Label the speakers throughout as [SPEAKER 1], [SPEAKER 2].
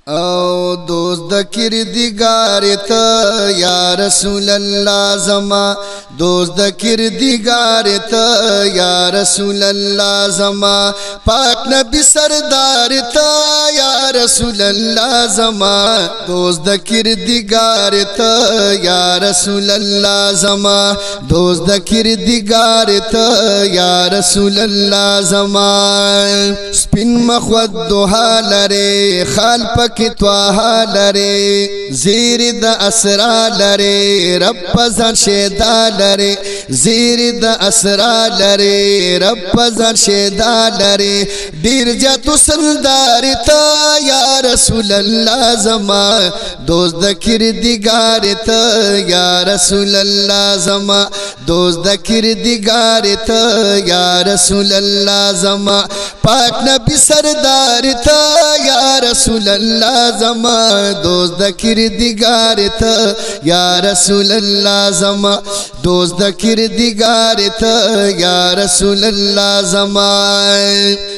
[SPEAKER 1] او دوست د کردگار تا یا رسول الله زما دوست د کردگار تا یا رسول الله زما پاک نبی سردار تا یا رسول الله زما دوست د کردگار تا یا رسول الله زما دوست د کردگار تا یا رسول الله زما سپین مخود دوها لره خال پک توها لره زیر د اسرا لره رب زان شیدا لره زیر د اسرا لره رب زان شیدا لره ډیر جاتو سردار تا یا رسول الله زما دوست د کردگار تا یا رسول الله زما دوست د کردگار تا یا رسول الله زما پاک نبی سردار تا یا رسول الله زما دوست د کردگار تا یا رسول الله زما دوست د کردگار تا یا رسول الله زما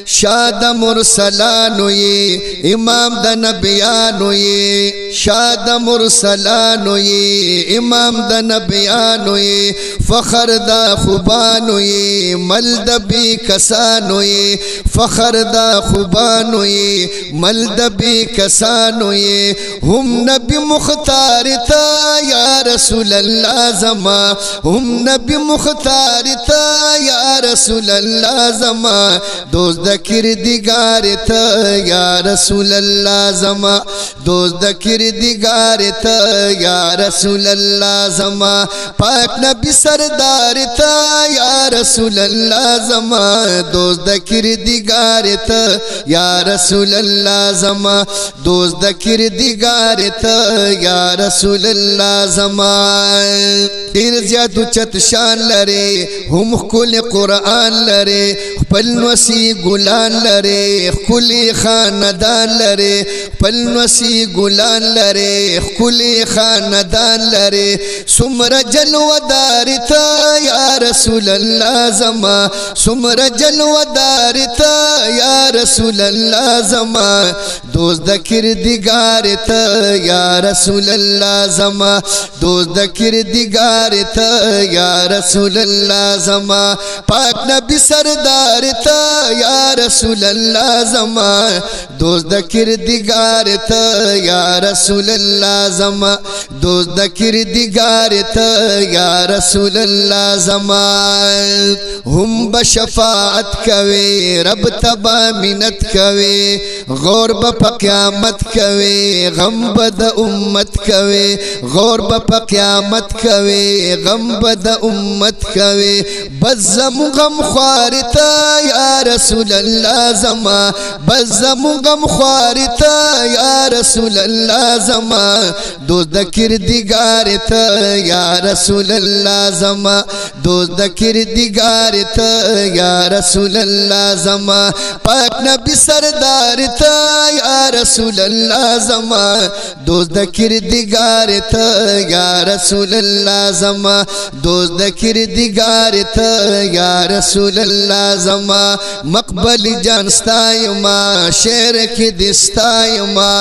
[SPEAKER 1] شاد مرسلانو یی امام د نبیانو یی شاد مرسلانو یی امام د نبیانو یی فخر د خوبانو یی مل د بی کسانو یی فخر د خوبانو یی مل د بی کسانو یی هم نبی مختار تا یا رسول الله زما هم نبی مختار تا یا رسول الله زما دوست د کردگار تا یا رسول الله زما دوست د کردگار تا یا رسول الله زما پاک نبی سردار تا یا رسول الله زما دوست د کردگار تا یا رسول الله زما دوست د کردگار تا یا رسول الله زما ډیر زیات چت شان لره هم کل قرآن لره خپل وسی ګلان لره خپل خاندان لره خپل وسی ګلان لره خپل خاندان لره سمر جلودار تا یا رسول الله زما سمر جلودار تا یا رسول الله زما دوست د کردگار تا یا رسول الله زما دوست د کردگار تا یا رسول الله زما پاک نبی سردار تا یا رسول الله زما دوست د کردگار تا یا رسول الله زما دوست د کردگار تا یا رسول الله زما هم بشفاعت کوي رب تبا منت کوي غور په قیامت کوي غم بد امت کوي غور په قیامت کوي غم بد امت کوي بزم غم خوارتا یا رسول الله زما بزم غم خوارتا یا رسول الله زما دوست د کردگار تا یا رسول الله زما دوست د کردگار تا یا رسول الله زما پاک نبی سردار تا یا رسول الله زما دوست د کردگار تا یا رسول الله زما دوست د کردگار تا یا رسول الله زما مقبل جان ستایما شعر کې دستایما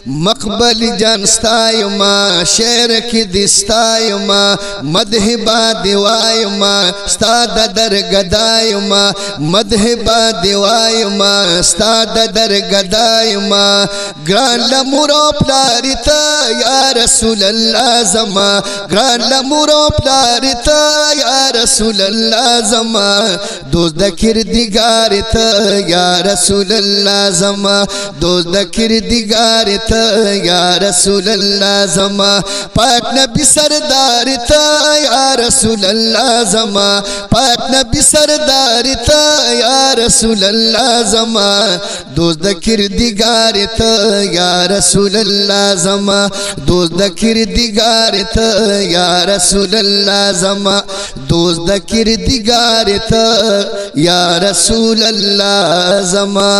[SPEAKER 1] مقبل جان ستایما شعر کې دستایما مدح با دیوایما استاد درگدایما مدح با دیوایما استاد درگدایما ګران لمورو پلارتا یا رسول الله زما ګران لمورو پلارتا یا رسول الله زما دوست د کردگار تا یا رسول الله زما دوست د کردگار تا یا رسول الله زما پاک نبی سردار تا یا رسول الله زما پاک نبی سردار تا یا رسول الله زما دوست د کردگار تا یا رسول الله زما دوست د کردگار تا یا رسول الله زما دوست د کردگار تا یا رسول الله زما